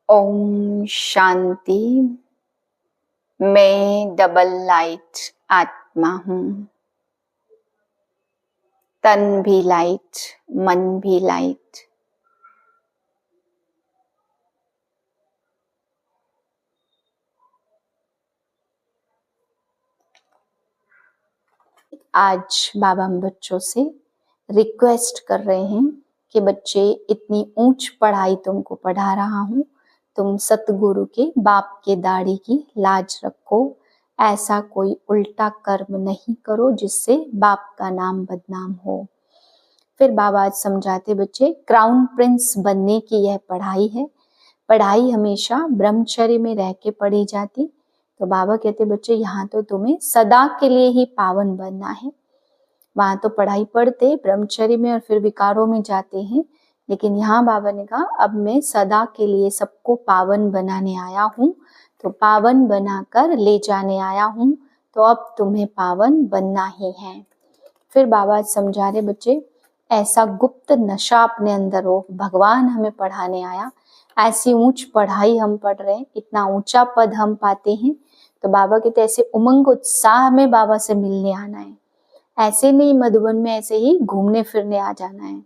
ओम शांति। मैं double light आत्मा हूँ। तन भी लाइट, मन भी लाइट। आज बाबा हम बच्चों से रिक्वेस्ट कर रहे हैं कि बच्चे, इतनी ऊंच पढ़ाई तुमको पढ़ा रहा हूँ, तुम सतगुरु के बाप के दाढ़ी की लाज रखो। ऐसा कोई उल्टा कर्म नहीं करो जिससे बाप का नाम बदनाम हो। फिर बाबा आज समझाते, बच्चे क्राउन प्रिंस बनने की यह पढ़ाई है। पढ़ाई हमेशा ब्रह्मचर्य में रह के पढ़ी जाती। तो बाबा कहते, बच्चे यहाँ तो तुम्हें सदा के लिए ही पावन बनना है। वहां तो पढ़ाई पढ़ते ब्रह्मचर्य में और फिर विकारों में जाते हैं, लेकिन यहाँ बाबा ने कहा अब मैं सदा के लिए सबको पावन बनाने आया हूँ। तो पावन बनाकर ले जाने आया हूँ, तो अब तुम्हें पावन बनना ही है। फिर बाबा समझा रहे, बच्चे ऐसा गुप्त नशा अपने अंदर हो, भगवान हमें पढ़ाने आया, ऐसी ऊंच पढ़ाई हम पढ़ रहे हैं, इतना ऊंचा पद हम पाते हैं। तो बाबा कहते ऐसे उमंग उत्साह में बाबा से मिलने आना है। ऐसे नहीं मधुबन में ऐसे ही घूमने फिरने आ जाना है।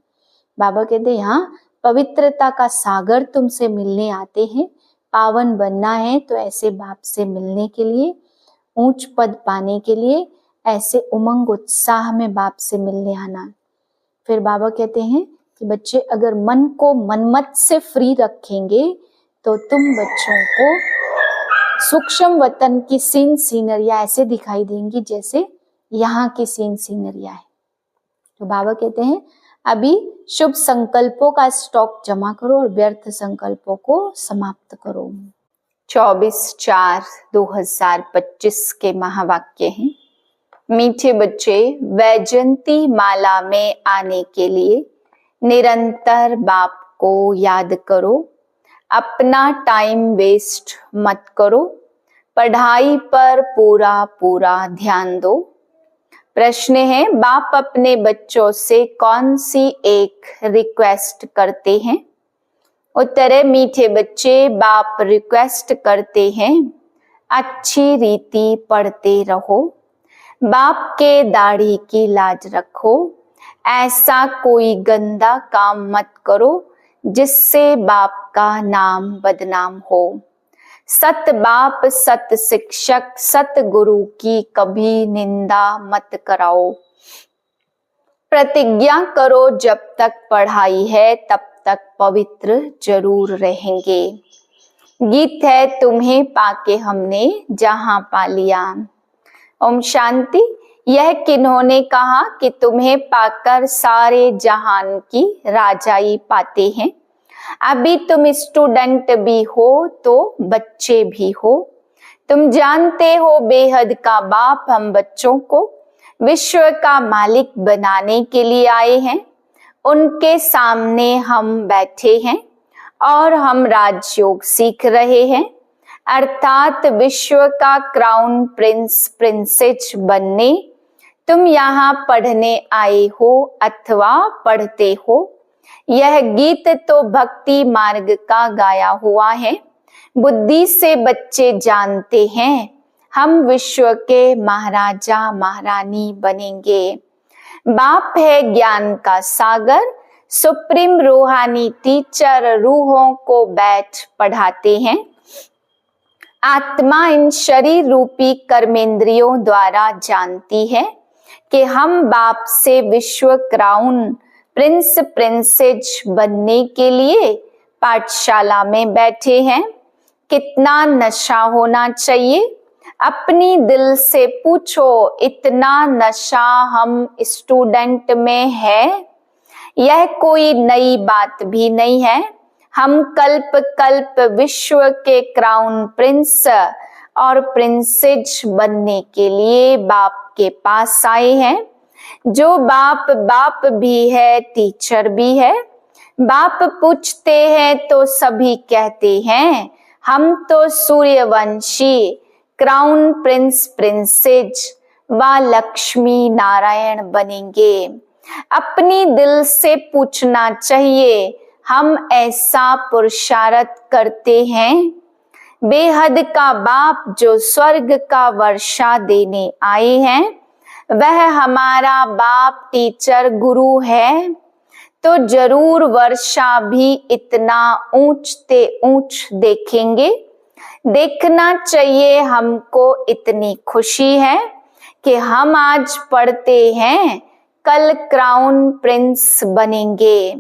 बाबा कहते यहाँ पवित्रता का सागर तुमसे मिलने आते हैं, पावन बनना है। तो ऐसे बाप से मिलने के लिए, ऊंच पद पाने के लिए ऐसे उमंग उत्साह में बाप से मिलने आना। फिर बाबा कहते हैं कि बच्चे अगर मन को मनमत से फ्री रखेंगे तो तुम बच्चों को सूक्ष्म वतन की सीनरिया ऐसे दिखाई देंगी जैसे यहाँ की सीनरिया है। तो बाबा कहते हैं अभी शुभ संकल्पों का स्टॉक जमा करो और व्यर्थ संकल्पों को समाप्त करो। 24/4/2025 के महावाक्य हैं। मीठे बच्चे, वैजयंती माला में आने के लिए निरंतर बाप को याद करो। अपना टाइम वेस्ट मत करो। पढ़ाई पर पूरा पूरा ध्यान दो। प्रश्न है, बाप अपने बच्चों से कौन सी एक रिक्वेस्ट करते हैं? उत्तर है, मीठे बच्चे, बाप रिक्वेस्ट करते हैं अच्छी रीति पढ़ते रहो, बाप के दाढ़ी की लाज रखो, ऐसा कोई गंदा काम मत करो जिससे बाप का नाम बदनाम हो। सत बाप, सत शिक्षक, सत गुरु की कभी निंदा मत कराओ। प्रतिज्ञा करो जब तक पढ़ाई है तब तक पवित्र जरूर रहेंगे। गीत है, तुम्हें पाके हमने जहां पा लिया। ओम शांति। यह किन्होंने कहा कि तुम्हें पाकर सारे जहान की राजाई पाते हैं? अभी तुम स्टूडेंट भी हो तो बच्चे भी हो। तुम जानते हो बेहद का बाप हम बच्चों को विश्व का मालिक बनाने के लिए आए हैं। उनके सामने हम बैठे हैं और हम राजयोग सीख रहे हैं, अर्थात विश्व का क्राउन प्रिंस प्रिंसेस बनने। तुम यहाँ पढ़ने आए हो अथवा पढ़ते हो। यह गीत तो भक्ति मार्ग का गाया हुआ है। बुद्धि से बच्चे जानते हैं हम विश्व के महाराजा महारानी बनेंगे। बाप है ज्ञान का सागर, सुप्रीम रूहानी टीचर रूहों को बैठ पढ़ाते हैं। आत्मा इन शरीर रूपी कर्मेंद्रियों द्वारा जानती है कि हम बाप से विश्व क्राउन प्रिंस प्रिंसेस बनने के लिए पाठशाला में बैठे हैं। कितना नशा होना चाहिए? अपनी दिल से पूछो, इतना नशा हम स्टूडेंट में है? यह कोई नई बात भी नहीं है। हम कल्प कल्प विश्व के क्राउन प्रिंस और प्रिंसेस बनने के लिए बाप के पास आए हैं। जो बाप बाप भी है, टीचर भी है। बाप पूछते हैं तो सभी कहते हैं हम तो सूर्यवंशी क्राउन प्रिंस प्रिंसेस व लक्ष्मी नारायण बनेंगे। अपनी दिल से पूछना चाहिए हम ऐसा पुरुषार्थ करते हैं। बेहद का बाप जो स्वर्ग का वर्षा देने आए हैं, वह हमारा बाप टीचर गुरु है, तो जरूर वर्षा भी इतना ऊंचते ऊंच देखेंगे। देखना चाहिए हमको, इतनी खुशी है कि हम आज पढ़ते हैं, कल क्राउन प्रिंस बनेंगे,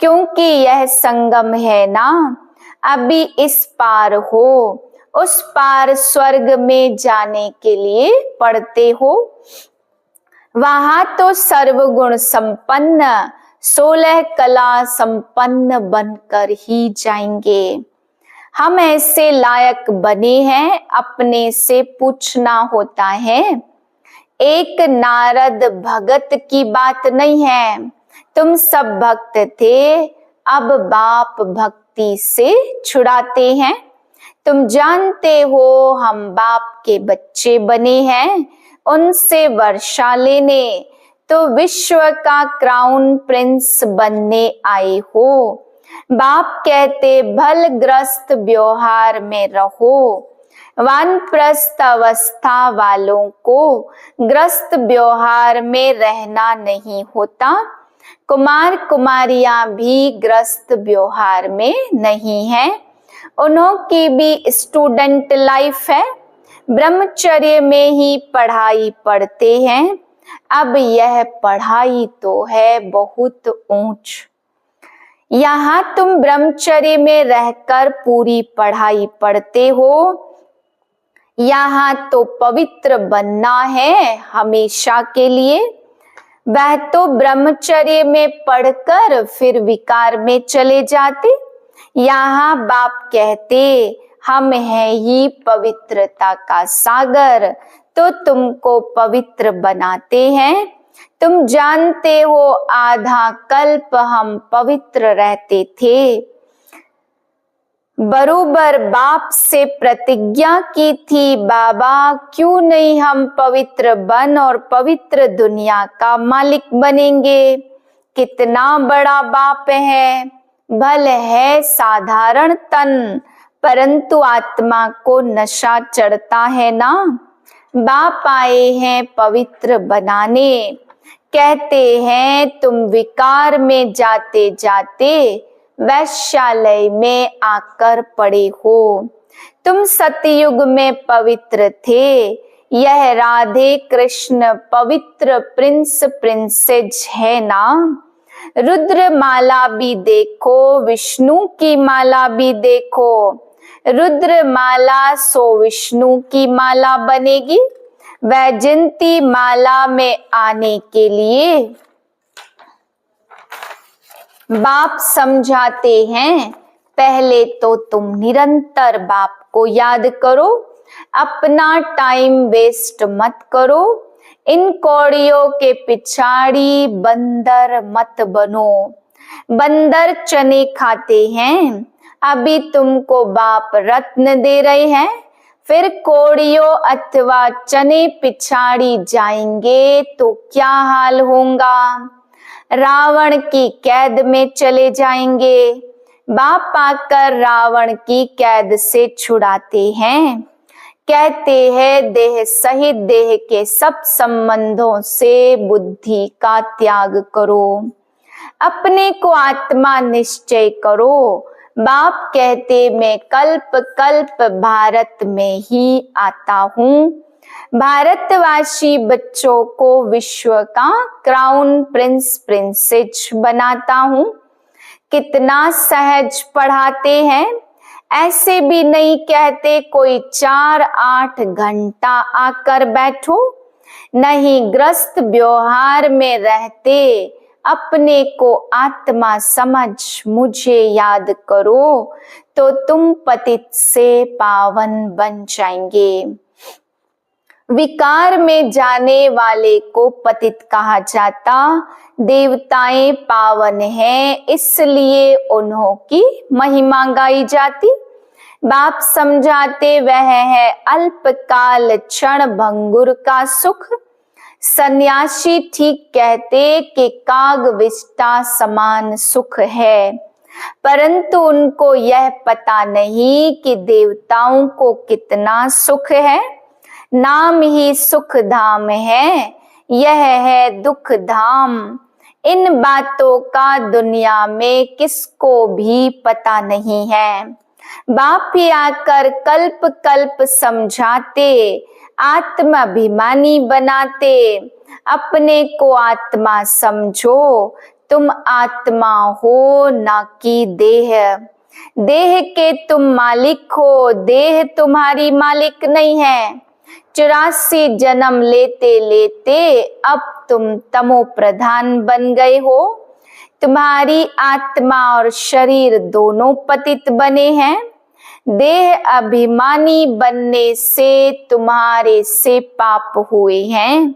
क्योंकि यह संगम है ना। अभी इस पार हो, उस पार स्वर्ग में जाने के लिए पढ़ते हो। वहां तो सर्वगुण संपन्न 16 कला संपन्न बनकर ही जाएंगे। हम ऐसे लायक बने हैं, अपने से पूछना होता है। एक नारद भगत की बात नहीं है, तुम सब भक्त थे, अब बाप भक्ति से छुड़ाते हैं। तुम जानते हो हम बाप के बच्चे बने हैं, उनसे वर्षा लेने, तो विश्व का क्राउन प्रिंस बनने आए हो। बाप कहते भलग्रस्त व्यवहार में रहो। वानप्रस्थ अवस्था वालों को ग्रस्त व्यवहार में रहना नहीं होता। कुमार कुमारियां भी ग्रस्त व्यवहार में नहीं है, उन्हों की भी स्टूडेंट लाइफ है। ब्रह्मचर्य में ही पढ़ाई पढ़ते हैं। अब यह पढ़ाई तो है बहुत ऊंच। यहाँ तुम ब्रह्मचर्य में रहकर पूरी पढ़ाई पढ़ते हो, यहाँ तो पवित्र बनना है हमेशा के लिए। वह तो ब्रह्मचर्य में पढ़कर फिर विकार में चले जाते। यहाँ बाप कहते हम हैं ही पवित्रता का सागर, तो तुमको पवित्र बनाते हैं। तुम जानते हो आधा कल्प हम पवित्र रहते थे। बरोबर बाप से प्रतिज्ञा की थी, बाबा क्यों नहीं हम पवित्र बन और पवित्र दुनिया का मालिक बनेंगे। कितना बड़ा बाप है, भले है साधारण तन, परंतु आत्मा को नशा चढ़ता है ना। बाप आए हैं पवित्र बनाने। कहते हैं तुम विकार में जाते जाते वैश्यालय में आकर पड़े हो। तुम सतयुग में पवित्र थे। यह राधे कृष्ण पवित्र प्रिंस प्रिंसेज है ना। रुद्र माला भी देखो, विष्णु की माला भी देखो। रुद्र माला सो विष्णु की माला बनेगी। वैजयंती माला में आने के लिए बाप समझाते हैं, पहले तो तुम निरंतर बाप को याद करो, अपना टाइम वेस्ट मत करो। इन कौड़ियों के पिछाड़ी बंदर मत बनो। बंदर चने खाते हैं, अभी तुमको बाप रत्न दे रहे हैं, फिर कौड़ियों अथवा चने पिछाड़ी जाएंगे तो क्या हाल होगा। रावण की कैद में चले जाएंगे। बाप आकर रावण की कैद से छुड़ाते हैं। कहते हैं देह सहित देह के सब संबंधों से बुद्धि का त्याग करो, अपने को आत्मा निश्चय करो। बाप कहते मैं कल्प कल्प भारत में ही आता हूँ। भारतवासी बच्चों को विश्व का क्राउन प्रिंस प्रिंसेस बनाता हूँ। कितना सहज पढ़ाते हैं। ऐसे भी नहीं कहते कोई 4-8 घंटा आकर बैठो। नहीं, ग्रस्त व्यवहार में रहते अपने को आत्मा समझ मुझे याद करो, तो तुम पतित से पावन बन जाएंगे। विकार में जाने वाले को पतित कहा जाता। देवताएं पावन हैं, इसलिए उन्हों की महिमा गाई जाती। बाप समझाते वह है अल्पकाल क्षण भंगुर का सुख। सन्यासी ठीक कहते कि काग विष्टा समान सुख है। परंतु उनको यह पता नहीं कि देवताओं को कितना सुख है। नाम ही सुख धाम है, यह है दुख धाम। इन बातों का दुनिया में किसको भी पता नहीं है। बाप ही आकर कल्प कल्प समझाते, आत्माभिमानी बनाते। अपने को आत्मा समझो, तुम आत्मा हो ना कि देह। देह के तुम मालिक हो, देह तुम्हारी मालिक नहीं है। 84 जन्म लेते लेते अब तुम तमो प्रधान बन गए हो। तुम्हारी आत्मा और शरीर दोनों पतित बने हैं। देह अभिमानी बनने से तुम्हारे से पाप हुए हैं।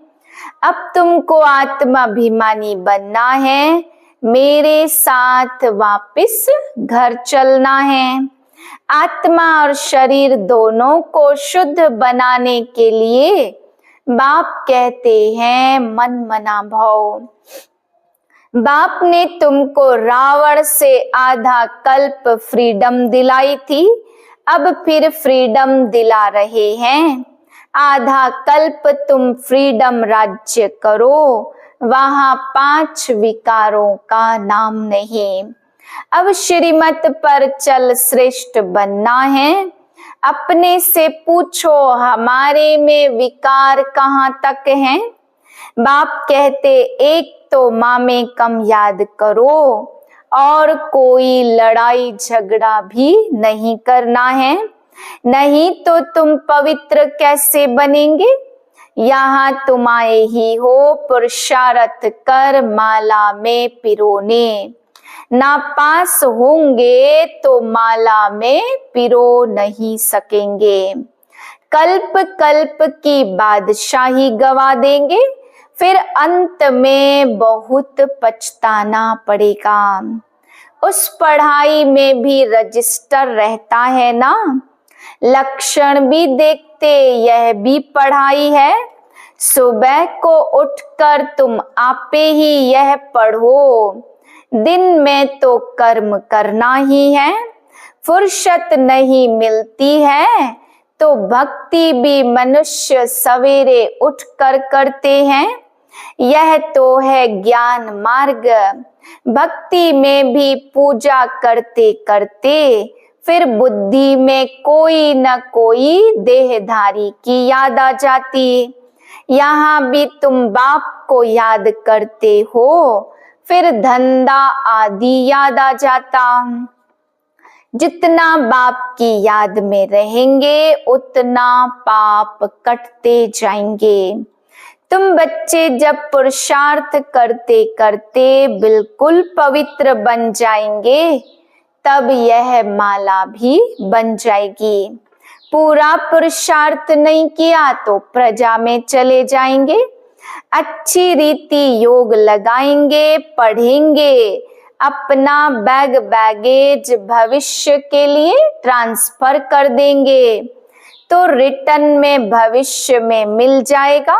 अब तुमको आत्माभिमानी बनना है, मेरे साथ वापस घर चलना है। आत्मा और शरीर दोनों को शुद्ध बनाने के लिए बाप कहते हैं मन मना भाव। बाप ने तुमको रावण से आधा कल्प फ्रीडम दिलाई थी, अब फिर फ्रीडम दिला रहे हैं। आधा कल्प तुम फ्रीडम राज्य करो, वहां 5 विकारों का नाम नहीं। अब श्रीमत पर चल श्रेष्ठ बनना है। अपने से पूछो हमारे में विकार कहाँ तक हैं। बाप कहते एक तो माँ में कम याद करो और कोई लड़ाई झगड़ा भी नहीं करना है, नहीं तो तुम पवित्र कैसे बनेंगे। यहाँ तुम आए ही हो पुरुषार्थ कर माला में पिरोने, ना पास होंगे तो माला में पिरो नहीं सकेंगे। कल्प कल्प की बादशाही गवा देंगे, फिर अंत में बहुत पछताना पड़ेगा। उस पढ़ाई में भी रजिस्टर रहता है ना, लक्षण भी देखते, यह भी पढ़ाई है। सुबह को उठकर तुम आपे ही यह पढ़ो, दिन में तो कर्म करना ही है। फुर्सत नहीं मिलती है तो भक्ति भी मनुष्य सवेरे उठकर करते हैं, यह तो है ज्ञान मार्ग। भक्ति में भी पूजा करते करते फिर बुद्धि में कोई न कोई देहधारी की याद आ जाती। यहाँ भी तुम बाप को याद करते हो, फिर धंधा आदि याद आ जाता। जितना बाप की याद में रहेंगे उतना पाप कटते जाएंगे। तुम बच्चे जब पुरुषार्थ करते करते बिल्कुल पवित्र बन जाएंगे, तब यह माला भी बन जाएगी। पूरा पुरुषार्थ नहीं किया तो प्रजा में चले जाएंगे। अच्छी रीति योग लगाएंगे, पढ़ेंगे, अपना बैगेज भविष्य के लिए ट्रांसफर कर देंगे तो रिटर्न में भविष्य में मिल जाएगा।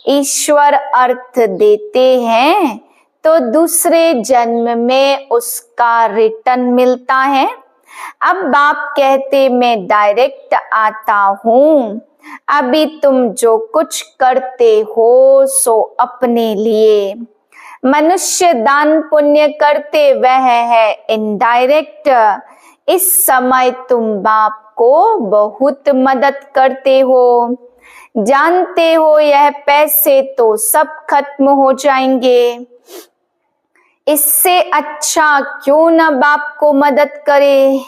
ईश्वर अर्थ देते हैं तो दूसरे जन्म में उसका रिटर्न मिलता है। अब बाप कहते मैं डायरेक्ट आता हूँ, अभी तुम जो कुछ करते हो सो अपने लिए। मनुष्य दान पुण्य करते वह है इनडायरेक्ट। इस समय तुम बाप को बहुत मदद करते हो। जानते हो यह पैसे तो सब खत्म हो जाएंगे, इससे अच्छा क्यों न बाप को मदद करे।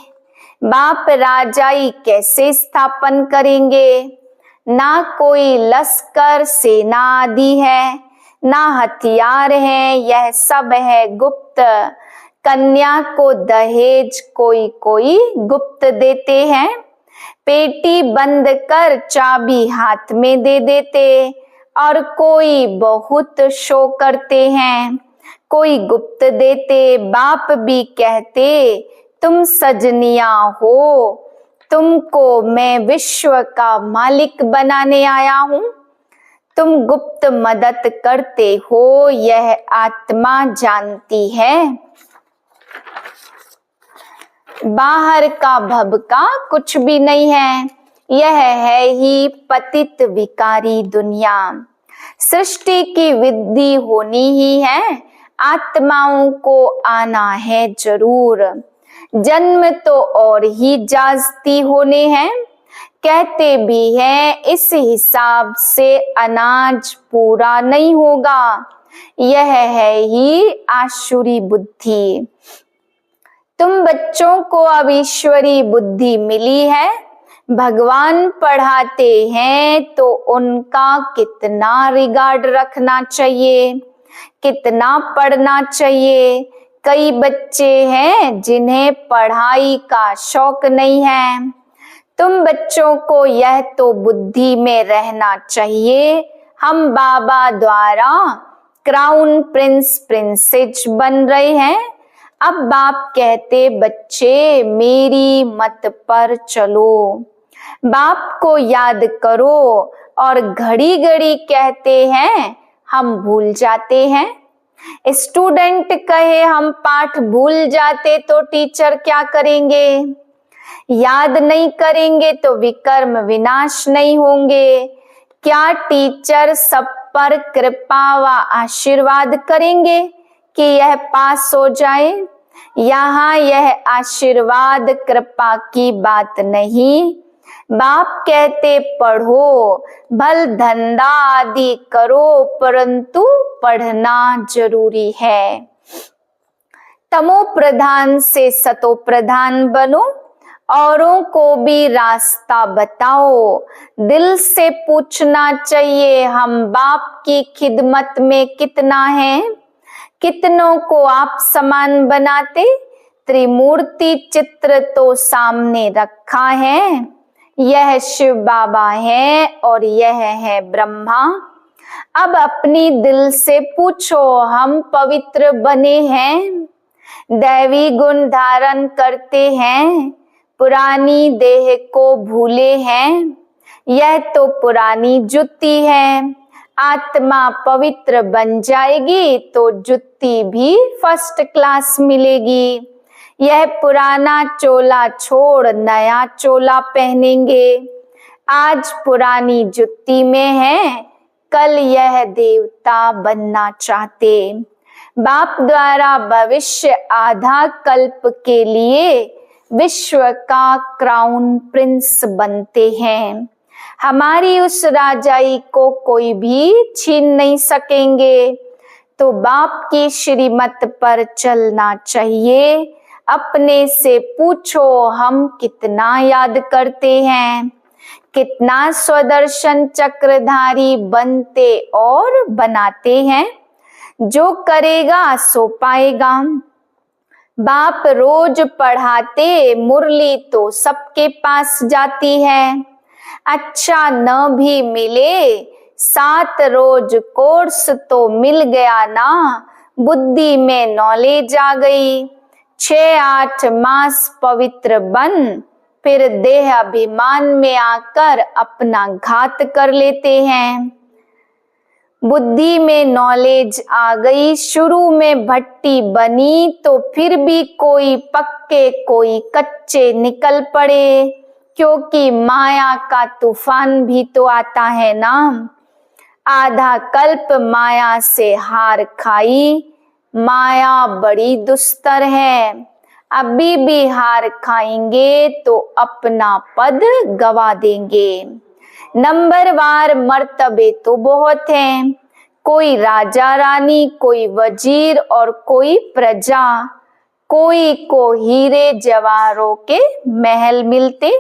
बाप राजाई कैसे स्थापन करेंगे। ना कोई लश्कर सेना आदि है, ना हथियार है, यह सब है गुप्त। कन्या को दहेज कोई कोई गुप्त देते हैं, पेटी बंद कर चाबी हाथ में दे देते। और कोई बहुत शो करते हैं, कोई गुप्त देते। बाप भी कहते तुम सजनिया हो, तुमको मैं विश्व का मालिक बनाने आया हूँ। तुम गुप्त मदद करते हो, यह आत्मा जानती है। बाहर का भबका कुछ भी नहीं है, यह है ही पतित विकारी दुनिया। सृष्टि की वृद्धि होनी ही है, आत्माओं को आना है जरूर। जन्म तो और ही जास्ती होने हैं, कहते भी हैं इस हिसाब से अनाज पूरा नहीं होगा। यह है ही आसुरी बुद्धि। तुम बच्चों को अब ईश्वरी बुद्धि मिली है। भगवान पढ़ाते हैं तो उनका कितना रिगार्ड रखना चाहिए, कितना पढ़ना चाहिए। कई बच्चे हैं जिन्हें पढ़ाई का शौक नहीं है। तुम बच्चों को यह तो बुद्धि में रहना चाहिए, हम बाबा द्वारा क्राउन प्रिंस प्रिंसेस बन रहे हैं। अब बाप कहते बच्चे मेरी मत पर चलो, बाप को याद करो। और घड़ी घड़ी कहते हैं हम भूल जाते हैं। स्टूडेंट कहे हम पाठ भूल जाते तो टीचर क्या करेंगे? याद नहीं करेंगे तो विकर्म विनाश नहीं होंगे। क्या टीचर सब पर कृपा व आशीर्वाद करेंगे कि यह पास हो जाए? यहाँ यह आशीर्वाद कृपा की बात नहीं। बाप कहते पढ़ो, भल धंधा आदि करो, परंतु पढ़ना जरूरी है। तमो प्रधान से सतो प्रधान बनो, औरों को भी रास्ता बताओ। दिल से पूछना चाहिए हम बाप की खिदमत में कितना है। कितनों को आप समान बनाते? त्रिमूर्ति चित्र तो सामने रखा है। यह शिव बाबा है और यह है ब्रह्मा। अब अपनी दिल से पूछो हम पवित्र बने हैं, दैवी गुण धारण करते हैं, पुरानी देह को भूले हैं। यह तो पुरानी जुत्ती है। आत्मा पवित्र बन जाएगी तो जुत्ती भी फर्स्ट क्लास मिलेगी। यह पुराना चोला छोड़ नया चोला पहनेंगे। आज पुरानी जुत्ती में है, कल यह देवता बनना चाहते। बाप द्वारा भविष्य आधा कल्प के लिए विश्व का क्राउन प्रिंस बनते हैं। हमारी उस राजाई को कोई भी छीन नहीं सकेंगे। तो बाप की श्रीमत पर चलना चाहिए। अपने से पूछो हम कितना याद करते हैं, कितना स्वदर्शन चक्रधारी बनते और बनाते हैं। जो करेगा सो पाएगा। बाप रोज पढ़ाते, मुरली तो सबके पास जाती है। अच्छा न भी मिले, 7 रोज कोर्स तो मिल गया ना, बुद्धि में नॉलेज आ गई। 6-8 मास पवित्र बन, फिर देह अभिमान में आकर अपना घात कर लेते हैं। बुद्धि में नॉलेज आ गई, शुरू में भट्टी बनी तो फिर भी कोई पक्के कोई कच्चे निकल पड़े, क्योंकि माया का तूफान भी तो आता है ना। आधा कल्प माया से हार खाई, माया बड़ी दुस्तर है। अभी भी हार खाएंगे तो अपना पद गवा देंगे। नंबरवार मर्तबे तो बहुत हैं, कोई राजा रानी, कोई वजीर और कोई प्रजा। कोई को हीरे जवाहरों के महल मिलते,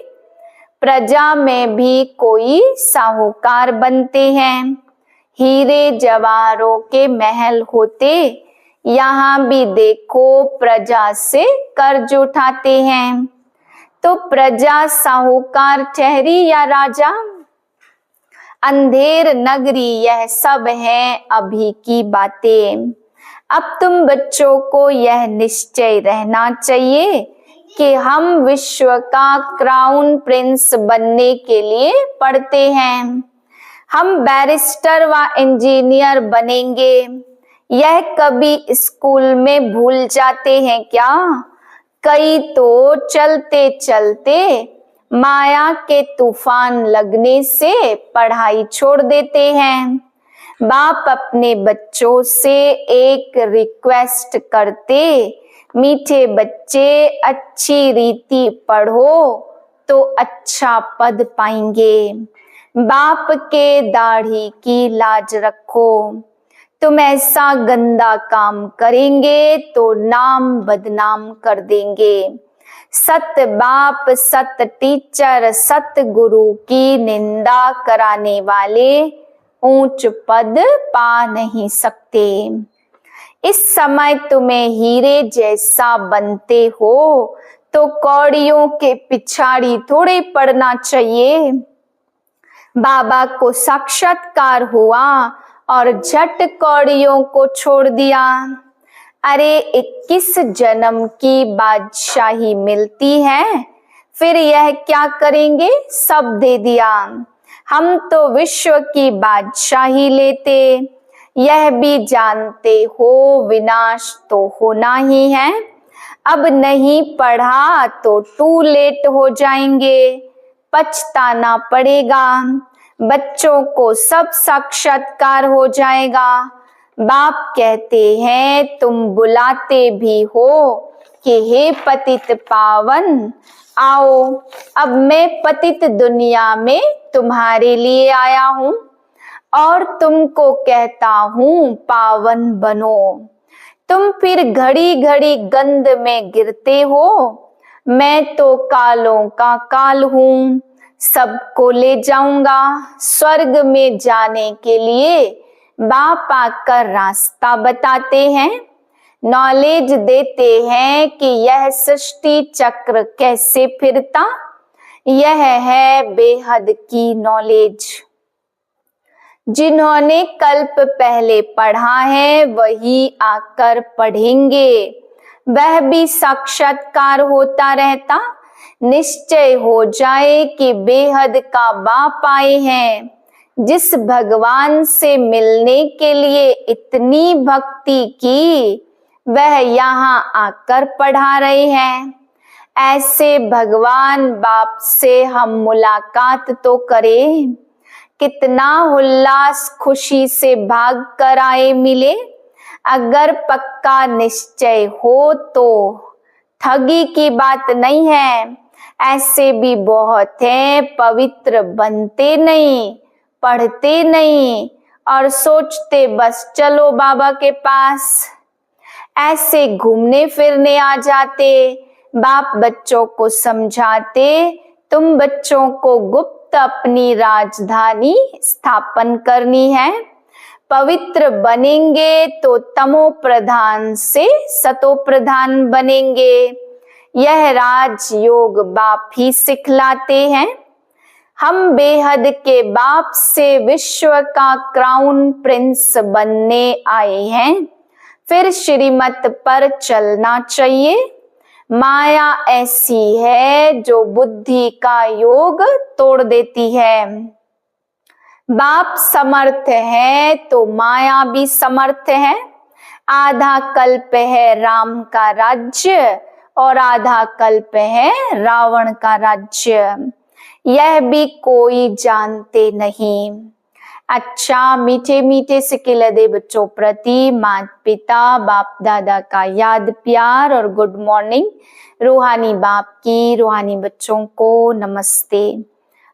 प्रजा में भी कोई साहूकार बनते हैं। हीरे जवाहरों के महल होते, यहाँ भी देखो प्रजा से कर्ज उठाते हैं। तो प्रजा साहूकार ठहरी या राजा? अंधेर नगरी यह सब है अभी की बातें। अब तुम बच्चों को यह निश्चय रहना चाहिए कि हम विश्व का क्राउन प्रिंस बनने के लिए पढ़ते हैं। हम बैरिस्टर व इंजीनियर बनेंगे। यह कभी स्कूल में भूल जाते हैं क्या? कई तो चलते चलते माया के तूफान लगने से पढ़ाई छोड़ देते हैं। बाप अपने बच्चों से एक रिक्वेस्ट करते, मीठे बच्चे अच्छी रीति पढ़ो तो अच्छा पद पाएंगे। बाप के दाढ़ी की लाज रखो, तुम ऐसा गंदा काम करेंगे तो नाम बदनाम कर देंगे। सत बाप, सत टीचर, सत गुरु की निंदा कराने वाले ऊंच पद पा नहीं सकते। इस समय तुम्हें हीरे जैसा बनते हो तो कौड़ियों के पिछाड़ी थोड़े पड़ना चाहिए। बाबा को साक्षात्कार हुआ और झट कौड़ियों को छोड़ दिया। अरे 21 जन्म की बादशाही मिलती है, फिर यह क्या करेंगे, सब दे दिया। हम तो विश्व की बादशाही लेते, यह भी जानते हो विनाश तो होना ही है। अब नहीं पढ़ा तो टू लेट हो जाएंगे, पछताना पड़ेगा। बच्चों को सब साक्षात्कार हो जाएगा। बाप कहते हैं, तुम बुलाते भी हो कि हे पतित पावन आओ, अब मैं पतित दुनिया में तुम्हारे लिए आया हूँ और तुमको कहता हूँ पावन बनो। तुम फिर घड़ी घड़ी गंद में गिरते हो। मैं तो कालों का काल हूँ, सबको ले जाऊंगा स्वर्ग में जाने के लिए। बाप आकर रास्ता बताते हैं, नॉलेज देते हैं कि यह सृष्टि चक्र कैसे फिरता। यह है बेहद की नॉलेज। जिन्होंने कल्प पहले पढ़ा है वही आकर पढ़ेंगे। वह भी साक्षात्कार होता रहता, निश्चय हो जाए कि बेहद का बाप आए हैं। जिस भगवान से मिलने के लिए इतनी भक्ति की, वह यहाँ आकर पढ़ा रहे हैं। ऐसे भगवान बाप से हम मुलाकात तो करें। कितना उल्लास खुशी से भाग कर आए मिले। अगर पक्का निश्चय हो तो ठगी की बात नहीं है। ऐसे भी बहुत हैं, पवित्र बनते नहीं, पढ़ते नहीं और सोचते बस चलो बाबा के पास। ऐसे घूमने फिरने आ जाते। बाप बच्चों को समझाते, तुम बच्चों को गुप्त अपनी राजधानी स्थापन करनी है। पवित्र बनेंगे तो तमो प्रधान से सतो प्रधान बनेंगे। यह राजयोग बाप ही सिखलाते हैं। हम बेहद के बाप से विश्व का क्राउन प्रिंस बनने आए हैं। फिर श्रीमत पर चलना चाहिए। माया ऐसी है जो बुद्धि का योग तोड़ देती है। बाप समर्थ है तो माया भी समर्थ है। आधा कल्प है राम का राज्य और आधा कल्प है रावण का राज्य। यह भी कोई जानते नहीं। अच्छा, मीठे मीठे सिक्के दे बच्चों प्रति माता पिता बाप दादा का याद प्यार और गुड मॉर्निंग। रूहानी बाप की रूहानी बच्चों को नमस्ते।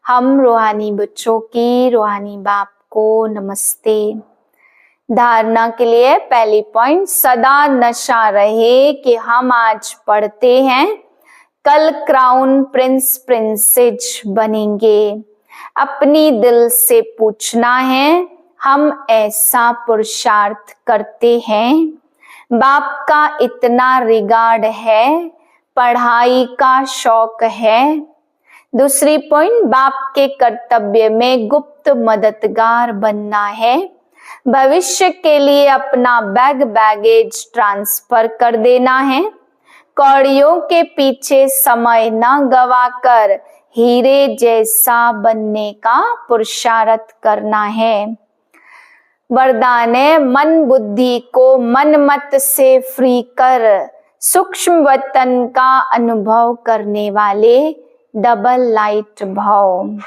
हम रूहानी बच्चों की रूहानी बाप को नमस्ते। धारणा के लिए पहली पॉइंट, सदा नशा रहे कि हम आज पढ़ते हैं, कल क्राउन प्रिंस प्रिंसेज बनेंगे। अपनी दिल से पूछना है, हम ऐसा पुरुषार्थ करते हैं। बाप का इतना रिगार्ड है, पढ़ाई का शौक है। दूसरी पॉइंट, बाप के कर्तव्य में गुप्त मददगार बनना है। भविष्य के लिए अपना बैगेज ट्रांसफर कर देना है। कौड़ियों के पीछे समय न गवाकर हीरे जैसा बनने का पुरुषार्थ करना है। वरदान है, मन बुद्धि को मन मत से फ्री कर, सूक्ष्म वतन का अनुभव करने वाले डबल लाइट भाव।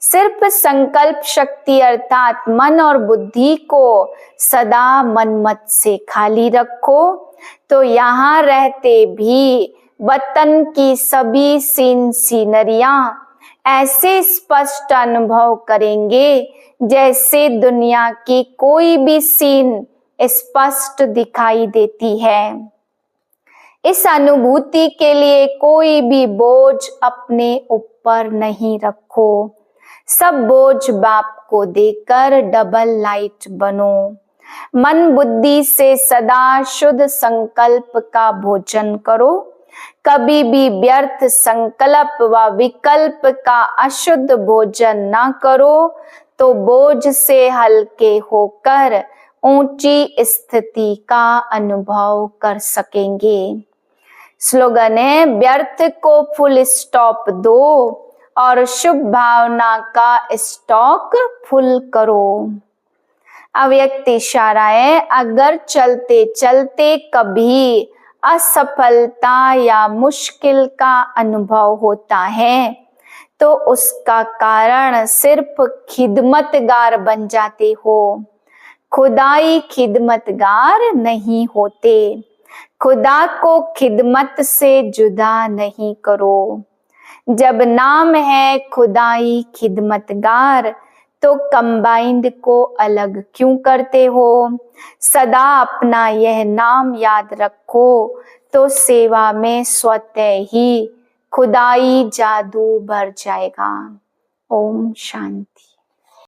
सिर्फ संकल्प शक्ति अर्थात मन और बुद्धि को सदा मनमत से खाली रखो तो यहाँ रहते भी वतन की सभी सीनरियां ऐसे स्पष्ट अनुभव करेंगे जैसे दुनिया की कोई भी सीन स्पष्ट दिखाई देती है। इस अनुभूति के लिए कोई भी बोझ अपने ऊपर नहीं रखो। सब बोझ बाप को देकर डबल लाइट बनो। मन बुद्धि से सदा शुद्ध संकल्प का भोजन करो। कभी भी व्यर्थ संकल्प व विकल्प का अशुद्ध भोजन न करो तो बोझ से हल्के होकर ऊंची स्थिति का अनुभव कर सकेंगे। स्लोगन है, व्यर्थ को फुल स्टॉप दो और शुभ भावना का स्टॉक फुल करो। अव्यक्त इशारा है, अगर चलते चलते कभी असफलता या मुश्किल का अनुभव होता है तो उसका कारण सिर्फ खिदमतगार बन जाते हो। खुदाई खिदमतगार नहीं होते। खुदा को खिदमत से जुदा नहीं करो। जब नाम है खुदाई खिदमतगार तो कंबाइंड को अलग क्यों करते हो। सदा अपना यह नाम याद रखो तो सेवा में स्वतः ही खुदाई जादू भर जाएगा। ओम शांति।